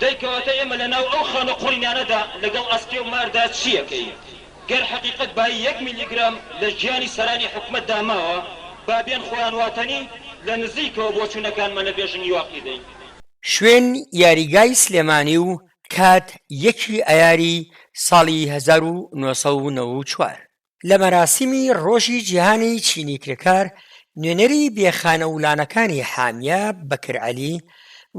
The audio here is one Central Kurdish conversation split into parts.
دەیکەواتە ئێمە لە ناو ئەو خانە قوڕینانەدا لەگەڵ ئەسپێ و ماردا چیەکەین؟ گەر حەقیقەت بای 1 میلیگرام لە ژیانی سەرانی حکومەتدا ماوە با بێن خۆیان واتەنی لە نزیکەوە بۆ چوونەکانمان لە بێژنی واقعی دەین. شوێن یاریگای سلێمانی و کات 1 ئایاری ساڵی 1994 لە مەراسیمی ڕۆژی جیهانی چینیکرەکار نوێنەری بێخانەولانەکانی حامیە بەکر عەلی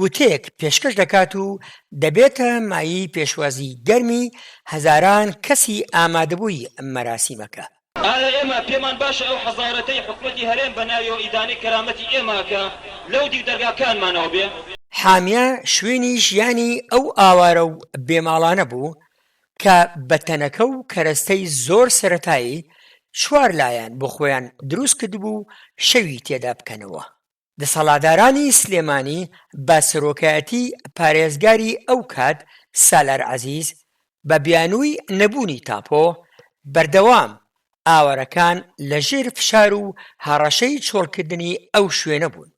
وتەیەک پێشکەش دەکات و دەبێتە مایی پێشوازی گەرمی هەزاران کەسی ئامادەبووی ئەم مەراسیمەکە. ئایا ئێمە پێمان باشە ئەو حەزارەتەی حکومەتی هەرێم بەناویەوە ئیدانەی کەرامەتی ئێماکە لەو دیو دەرگاکانمانەوە بێ؟ حامیە شوێنی ژیانی ئەو ئاوارە و بێماڵانە بوو کە بەتەنەکە و کەرەستەی زۆر سەرەتایی 4 لایەن بۆ خۆیان دروست کردبوو شەوی تێدا بکەنەوە. دەسەڵاتدارانی سلێمانی بە سەرۆکایەتی پارێزگاری ئەو کات سالار عەزیز بە بیانووی نەبوونی تاپۆ بەردەوام ئاوارەکان لەژێر فشار و هەڕەشەی چۆڵکردنی ئەو شوێنە بوون.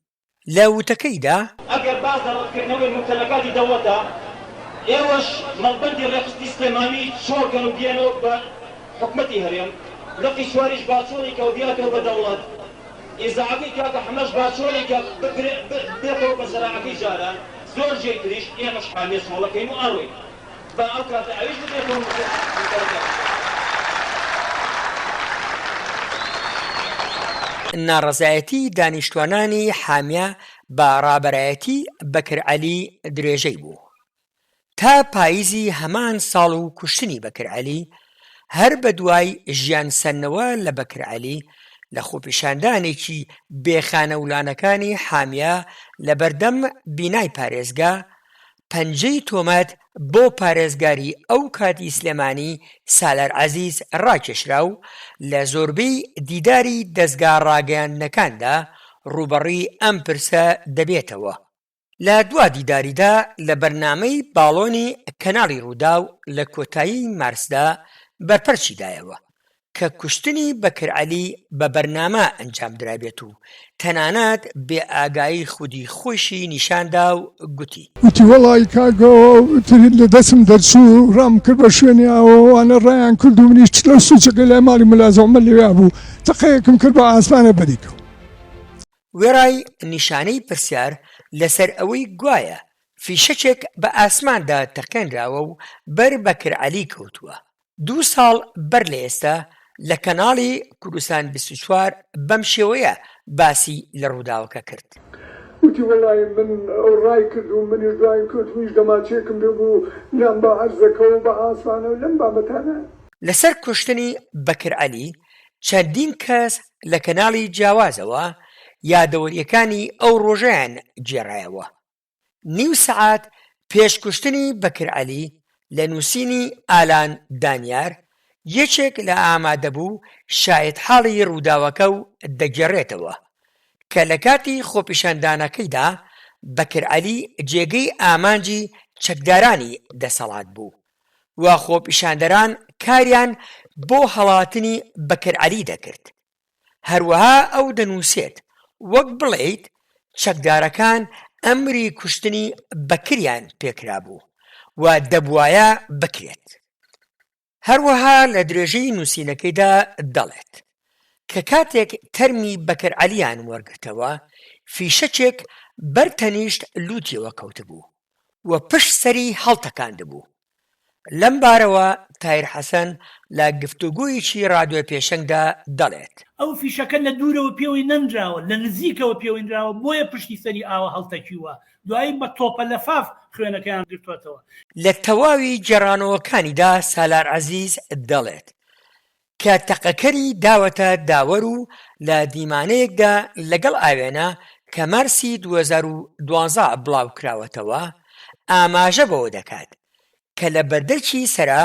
لە وتەکەیدا ئەگەر باز دەڕەتکردنەوەی موتەلەکاتی دەوڵەتە ئێوەش مەڵبەندی ڕێخستی سلێمانی چۆڵکەن و بێنەوە بە حکومەتی هەرێم لەقی سوواریش باچۆڵێکەوە دیاتەوە بە دەوڵەت ئیزاعەکەی کاکە حەمەش باچۆڵێکە بێتەوە بە زەراعەکەی جاران زۆر جێی تریش ئێمەش حامێ سۆڵەکەین و ئەڕۆین بە ئەو کاتە ئەویش بێتەوە ناڕەزایەتی دانیشتوانانی حامیە بە ڕابەرایەتی بەکر عەلی درێژەی بوو تا پاییزی هەمان ساڵ و کوشتنی بەکر عەلی هەر بە دوای ژیان سەرنەوە لە بەکر عەلی لە خۆپیشاندانێکی بێخانەولانەکانی حامیە لە بەردەم بینای پارێزگا 5 تۆمەت بۆ پارێزگاری ئەو کاتی سلێمانی سالار عەزیز ڕاکێشرا و لە زۆربەی دیداری دەستگا ڕاگەیاندنەکاندا ڕوبەڕووی ئەم پرسە دەبێتەوە. لە دوا دیداریدا لە بەرنامەی باڵۆنی کەناڵی ڕووداو لە کۆتایی مارسدا بەرپەرچیدایەوە کە کوشتنی بەکر عەلی بە بەرنامە ئەنجام درابێت و تەنانەت بێ ئاگایی خودی خۆشی نیشاندا و گوتی وەڵی کاگەوە لە دەستم دەرچوو ڕام کرد بە شوێنی ئەوانە ڕایان کرد و منیش لە سوچەکە لای ماڵی ملازەمە لێوا بوو تەقەیەکم کرد بە ئاسمانە بەریکەوە. وێڕای نیشانەی پرسیار لەسەر ئەوەی گوایە فیشەکێک بە ئاسماندا تەقێنراوە و بەر بەکر عەلی کەوتووە. 2 ساڵ بەر لە ئێستا لە کەناڵی کوردستان 24 بەم شێوەیە باسی لە ڕووداوەکە کرد. وتی وەڵی من ئەو ڕای کرد و منی ڕای کرد ویش دەماچێکم ببوو لەم بە هەرزەکەەوە بە ئاسمانە و لەم بابەتانە. لەسەر کوشتنی بەکر عەلی چەندین کەس لە کەناڵی جیاوازەوە یادەوەریەکانی ئەو ڕۆژەیان گێڕایەوە. 1/2 سەعات پێش کوشتنی بەکر عەلی لە نووسینی ئالان دانیار یەکێک لە ئامادەبوو شایەت حاڵی ڕووداوەکە و دەگێڕێتەوە کە لە کاتی خۆپیشاندانەکەیدا بەکر عەلی جێگەی ئامانجی چەکدارانی دەسەڵات بوو و خۆپیشاندەران کاریان بۆ هەڵاتنی بەکر عەلی دەکرد. هەروەها ئەو دەنووسێت وەک بڵێیت چەکدارەکان ئەمری کوشتنی بەکریان پێکرا بوو و دەبوایە بکرێت. هەروەها لە درێژەی نووسینەکەیدا دەڵێت کە کاتێک تەرمی بەکر عەلیان وەرگرتەوە فیشەکێک بەر تەنیشت لوتیەوە کەوتبوو و پشت سەری هەڵتەکاندبوو. لەم بارەوە تایر حەسەن لە گفتوگۆیەکی ڕادیۆ پێشەنگدا دەڵێت ئەو فیشەکە لە دوورەوە پێوەی نەنراوە لە نزیکەوە پێوەی نراوە بۆیە پشتی سەری ئاوە هەڵتەکیوە دوایی بە تۆپە لەفاف خوێنەکەیان گرتوێتەوە. لە تەواوی گێڕانەوەکانیدا سالار عەزیز دەڵێت کە تەقەکەری داوەتە داوەر و لە دیمانەیەکدا لەگەڵ ئاوێنە کە مارسی 2012 بڵاو کراوەتەوە ئاماژە بەوە دەکات کە لە بەردەرکی سەرا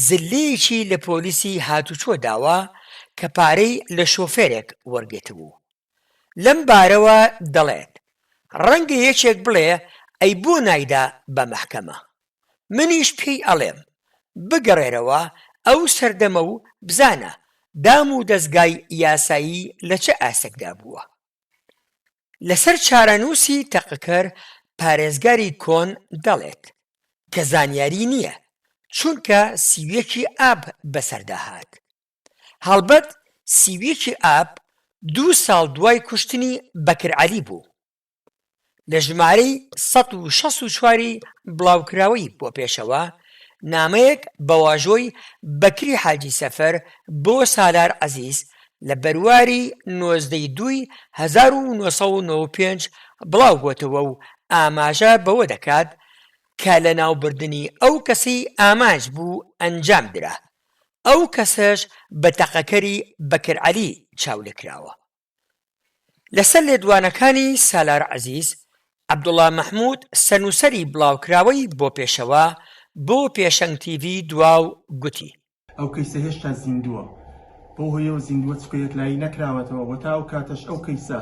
زلەیەکی لە پۆلیسی هاتوچۆ داوە کە پارەی لە شۆفێرێک وەرگێتبوو. لەم بارەوە دەڵێت ڕەنگە یەکێک بڵێ ئەی بۆ نایدا بە مەحکەمە، منیش پێی ئەڵێم بگەڕێرەوە ئەو سەردەمە و بزانە دام و دەستگای یاسایی لە چه ئاسەکدا بووە. لەسەر چارەنووسی تەقەکەر پارێزگاری کۆن دەڵێت کە زانیاری نییە چونکە سیویەکی ئاب بەسەرداهات. هەڵبەت سیویەکی ئاب 2 ساڵ دوای کوشتنی بەکرعەلی بوو. لە ژمارەی 164 بڵاوکراوەی بۆ پێشەوە نامەیەک بە واژۆی بەکری حاجی سەفەر بۆ سالار عەزیز لە بەرواری 1995 بڵاو بۆتەوە و ئاماژە بەوە دەکات کە لە ناوبردنی ئەو کەسەی ئاماژ بوو ئەنجام درا. ئەو کەسەش بە تەقەکەری بەکرعەلی چاولێکراوە. لەسەر لێدوانەکانی سالار عەزیز عەبدوڵڵا مەحموود سەرنووسەری بڵاوکراوەی بۆ پێشەوە بۆ پێشەنگ تیڤی دواو گوتی: ئەو کەیسە هێشتا زیندووە، بۆ هۆیەوە زیندووە چکە یەکلایی نەکراوەتەوە بۆ تا ئەو کاتەش ئەو کەیسە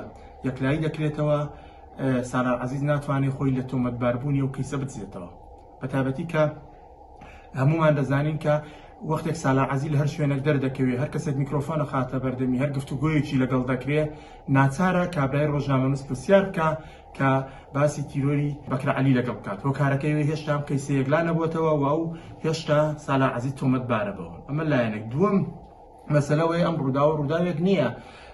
یەکلایی دەکرێتەوە. سالار عەزیز ناتوانێت خۆی لە تۆمەتباربوونی ئەو کەیسە بچێتەوە، بەتابەتی کە هەمومان دەزانین کە وەختێک سالار عەزیز لە هەر شوێنێک دەردەکەوێت، هەر کەسێک میکرۆفۆنە خاتە بەردەمی، هەر گفتوگۆیەکی لەگەڵ دەکرێت، ناچارە کابرای ڕۆژنامەنووس پرسیار بکە کە باسی تیرۆری بەکرعەلی لەگەڵ بکات. هۆکارەکەی هێشتا ئەم کەیسە یەکلا نەبووەتەوە و ئەو هێشتا سالار عەزیز تۆمەتبارە بەوە. ئەمە لایەنێک. دووەم مەسەلەوەی ئەم ڕووداوە ڕووداوێک نییە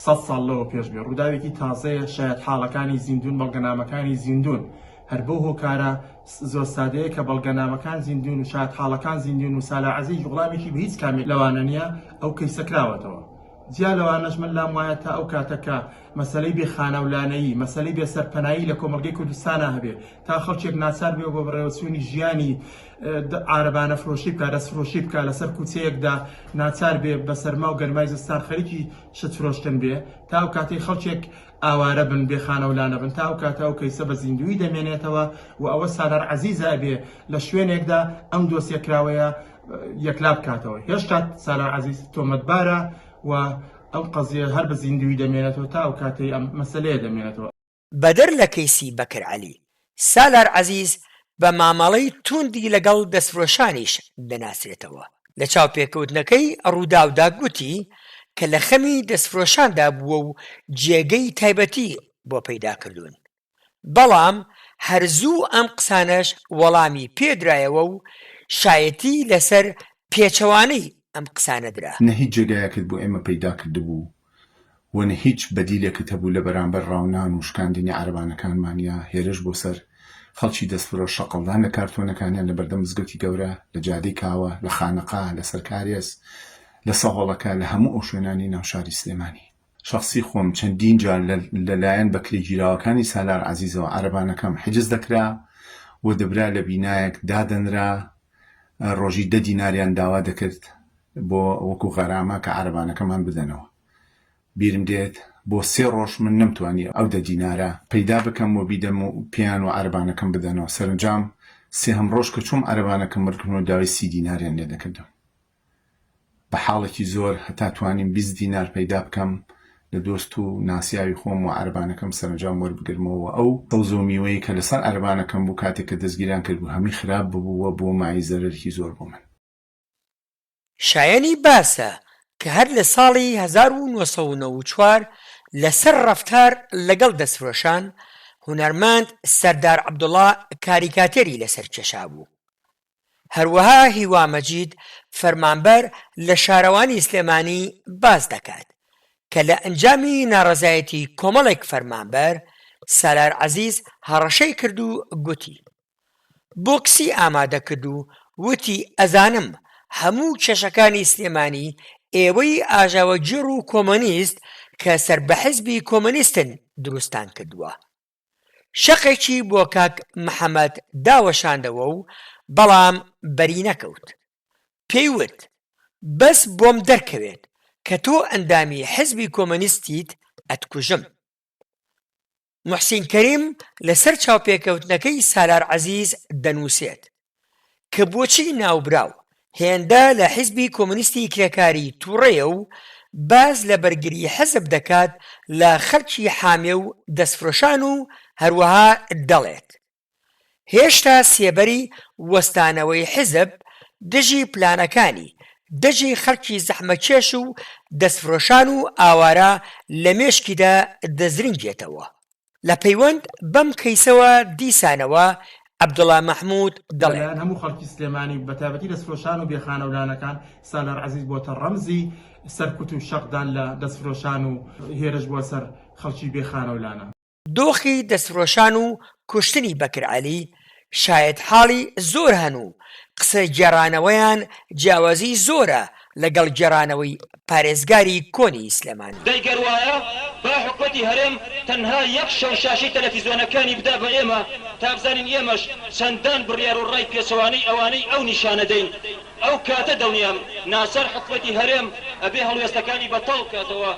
100 ساڵ لەوە پێش بێ، ڕووداوێکی تازەیە، شایەت حاڵەکانی زیندوون، بەڵگەنامەکانی زیندوون. هەر بۆ هۆکارە زۆر سادەیە کە بەڵگەنامەکان زیندوون و شایەت حاڵەکان زیندوون و سالار عەزیز وڵامێکی بە هیچ کامێک لەوانە نییە ئەو کەیسە کراوەتەوە. جیا لەوانەش من لام وایە تا ئەو کاتەکە مەسەلەی بێخانەولانەیی، مەسەلەی بێسەرپەنایی لە کۆمەڵگەی کوردستانە هەبێ، تا خەڵکێک ناچار بێ بۆ بەڕێوەچوونی ژیانی عارەبانە فرۆشی بکە، دەستفرۆشی بکە، لەسەر کوچەیەکدا ناچار بێ بە سەرما و گەرمای زستان خەریکی شت فرۆشتن بێ، تا ئەو کاتەی خەڵکێک ئاوارە بن، بێخانەولانە بن، تا ئەو کاتە ئەو کەیسە بە زیندوی دەمێنێتەوە و ئەوە سالار عەزیزە بێ لە شوێنێکدا ئەم دۆسیەکراوەیە یەکلا بکاتەوە. هێشتا سالار عەزیز تۆمەتبارە و ئەم قەزیە هەر بە زیندوی دەمێنێتەوە تا ئەو کاتەی ئەم مەسەلەیە دەمێنێتەوە. بەدەر لە کەیسی بەکرعەلی سالار عەزیز بە مامەڵەی توندی لەگەڵ دەستفرۆشانیش دەناسرێتەوە. لە چاوپێکەوتنەکەی ڕووداودا گوتی کە لە خەمی دەستفرۆشاندا بووە و جێگەی تایبەتی بۆ پەیداکردوون، بەڵام هەرزوو ئەم قسانەش وەڵامی پێدرایەوە و شایەتی لەسەر پێچەوانەی ئەم قسانە درا. نە هیچ جێگایەکت بۆ ئێمە پەیدا کردبوو و نە هیچ بەدیلێکت هەبوو لە بەرامبەر ڕاونان و شکاندنی عەرەبانەکانمانیا هێرش بۆ سەر خەڵکی دەستفرۆش شەقڵدان لە کارتۆنەکانیان لە بەردەم مزگەوتی گەورە، لە جادەی کاوە، لە خانەقا، لە سەرکارێز، لە سەهۆڵەکە، لە هەموو ئەو شوێنانی ناوشاری سلێمانی. شخصی خۆم چەندین جار لەلایەن بەکرێ گیراوەکانی سالار عەزیزەوە عەرەبانەکەم حجز دەکرا و دەبرا لە بینایەک دادەنرا، ڕۆژی 10 دیناریان داوا دەکرد بۆ وەکو غەرامە کە عەرەبانەکەمان بدەنەوە. بیرم دێت بۆ 3 ڕۆژ من نەمتوانی ئەو 10 دینارە پەیدا بکەم و بیدەم و پیان و عەرەبانەکەم بدەنەوە. سەرنجام 3 ڕۆژ کە چووم عەرەبانەکەم وەرگرتنەوە داوای 30 دیناریان لێ دەکردم. بە حاڵێکی زۆر هەتا توانیم 20 دینار پەیدا بکەم لە دۆست و ناسیاوی خۆم و عەرەبانەکەم سەرنجام وەربگرمەوە. ئەو تەوزە و میوەی کە لەسەر عەرەبانەکەم بوو کاتێک کە دەستگیران کردبوو هەمی خراپ ببووە بۆ مای زەرەرکی زۆر بۆ من. شایەنی باسە کە هەر لە ساڵی 1994 لەسەر ڕەفتار لەگەڵ دەستفرۆشان هونەرمەند سەردار عەبدوڵڵا کاریکاتێری لەسەر کێشا بوو. هەروەها هیوا مەجید فەرمانبەر لە شارەوانی سلێمانی باز دەکات کە لە ئەنجامی ناڕەزایەتی کۆمەڵێک فەرمانبەر سالار عەزیز هەڕەشەی کرد و گوتی بۆکسی ئامادە کرد و وتی ئەزانم هەموو کێشەکانی سلێمانی ئێوەی ئاژاوەگیر و کۆمۆنیست کە سەر بە حیزبی کۆمۆنیستن دروستان کردووە. شەقێکی بۆ کاک محەممەد داوەشاندەوە و بەڵام بەری نەکەوت. پێی وت بەس بۆم دەرکەوێت کە تۆ ئەندامی حیزبی کۆمۆنیستیت ئەتکوژم. موحسین کەریم لەسەر چاوپێکەوتنەکەی سالار عەزیز دەنووسێت کە بۆچی ناوبراو هێندە لە حیزبی کۆمۆنیستی کرێکاری تووڕێیە و باز لە بەرگری حەزب دەکات لە خەڵکی حامێ و دەستفرۆشان و هەروەها دەڵێت هێشتا سێبەری وەستانەوەی حیزب دژی پلانەکانی دژی خەڵکی زەحمەکێش و دەستفرۆشان و ئاوارە لە مێشکیدا دەزرنگێتەوە. لە پەیوەند بەم کەیسەوە دیسانەوە عەبدوڵڵا مەحموود دەڵێ هەموو خەڵکی سلێمانی بەتابەتی دەستفرۆشان و بێخانەولانەکان سالار عەزیز بۆتە ڕەمزی سەرکوت و شەقدان لە دەستفرۆشان و هێرش بۆ سەر خەڵکی بێخانەولانە. دۆخی دەستفرۆشان و کوشتنی بەکر عەلی شاید حاڵی زۆر هەن و قسە گێڕانەوەیان جیاوازی زۆرە لەگەڵ گێڕانەوەی پارێزگاری کۆنی سلێمانی. دەیگەروایە با حکومەتی هەرێم تەنها یەک شەو شاشەی تەلەڤیزیۆنەکانی بدا بە ئێمە تا بزانین ئێمەش چەندان بڕیار و ڕای پێچەوانەی ئەوانەی ئەو نیشانە دەین. ئەو کاتە دڵنیام ناسەر حکومەتی هەرێم ئەبێ هەڵوێستەکانی بەتەڵ بکاتەوە.